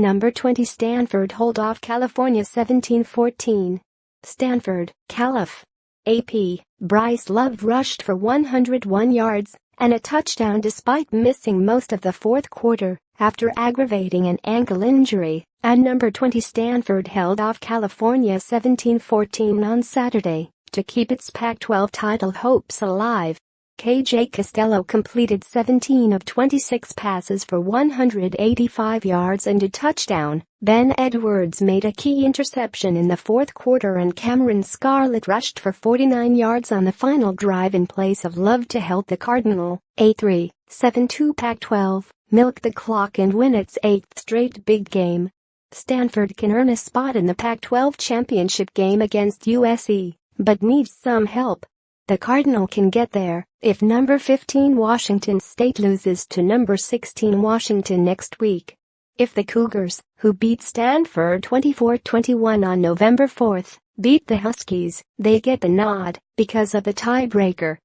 Number 20 Stanford hold off California 17-14. Stanford, Calif. AP, Bryce Love rushed for 101 yards and a touchdown despite missing most of the fourth quarter after aggravating an ankle injury, and number 20 Stanford held off California 17-14 on Saturday to keep its Pac-12 title hopes alive. KJ Costello completed 17 of 26 passes for 185 yards and a touchdown. Ben Edwards made a key interception in the fourth quarter and Cameron Scarlett rushed for 49 yards on the final drive in place of Love to help the Cardinal, a 3-7-2 Pac-12, milk the clock and win its 8th straight big game. Stanford can earn a spot in the Pac-12 championship game against USC, but needs some help. The Cardinal can get there if number 15 Washington State loses to number 16 Washington next week. If the Cougars, who beat Stanford 24-21 on November 4, beat the Huskies, they get the nod because of the tiebreaker.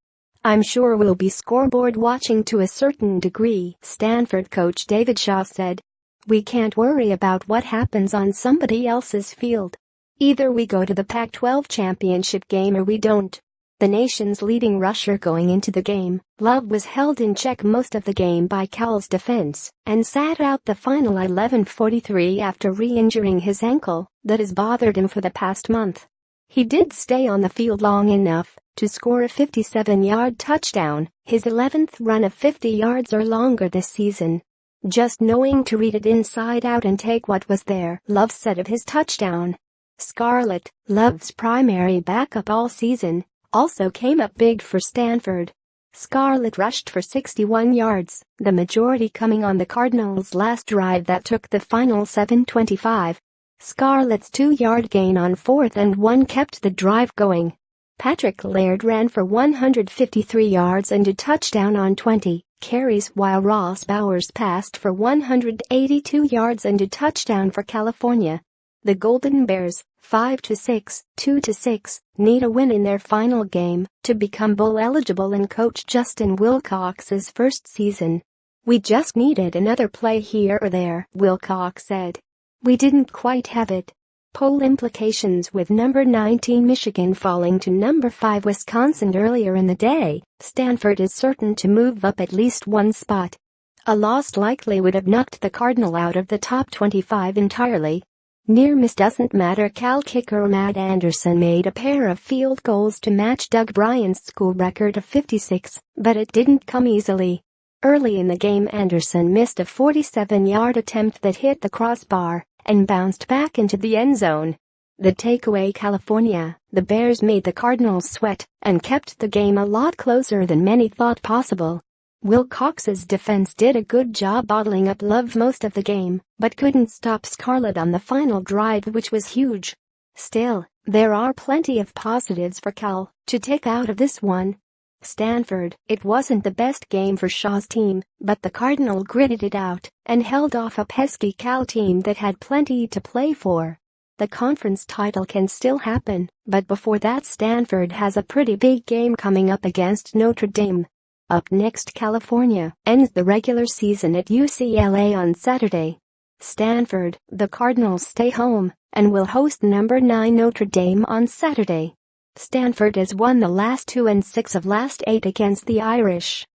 I'm sure we'll be scoreboard watching to a certain degree, Stanford coach David Shaw said. We can't worry about what happens on somebody else's field. Either we go to the Pac-12 championship game or we don't. The nation's leading rusher going into the game, Love was held in check most of the game by Cal's defense and sat out the final 11:43 after re-injuring his ankle that has bothered him for the past month. He did stay on the field long enough to score a 57-yard touchdown, his 11th run of 50 yards or longer this season. Just knowing to read it inside out and take what was there, Love said of his touchdown. Scarlett, Love's primary backup all season, also came up big for Stanford. Scarlett rushed for 61 yards, the majority coming on the Cardinals' last drive that took the final 7:25. Scarlett's 2-yard gain on 4th and 1 kept the drive going. Patrick Laird ran for 153 yards and a touchdown on 20 carries while Ross Bowers passed for 182 yards and a touchdown for California. The Golden Bears, 5-6, 2-6, need a win in their final game to become bowl eligible in coach Justin Wilcox's first season. We just needed another play here or there, Wilcox said. We didn't quite have it. Poll implications with number 19 Michigan falling to number 5 Wisconsin earlier in the day. Stanford is certain to move up at least one spot. A loss likely would have knocked the Cardinal out of the top 25 entirely. Near miss doesn't matter. Cal kicker Matt Anderson made a pair of field goals to match Doug Bryant's school record of 56, but it didn't come easily. Early in the game, Anderson missed a 47-yard attempt that hit the crossbar and bounced back into the end zone. The takeaway: California, the Bears made the Cardinals sweat and kept the game a lot closer than many thought possible. Wilcox's defense did a good job bottling up Love most of the game, but couldn't stop Scarlett on the final drive, which was huge. Still, there are plenty of positives for Cal to take out of this one. Stanford, it wasn't the best game for Shaw's team, but the Cardinal gritted it out and held off a pesky Cal team that had plenty to play for. The conference title can still happen, but before that, Stanford has a pretty big game coming up against Notre Dame. Up next, California ends the regular season at UCLA on Saturday. Stanford, the Cardinals stay home and will host number 9 Notre Dame on Saturday. Stanford has won the last 2 and 6 of last 8 against the Irish.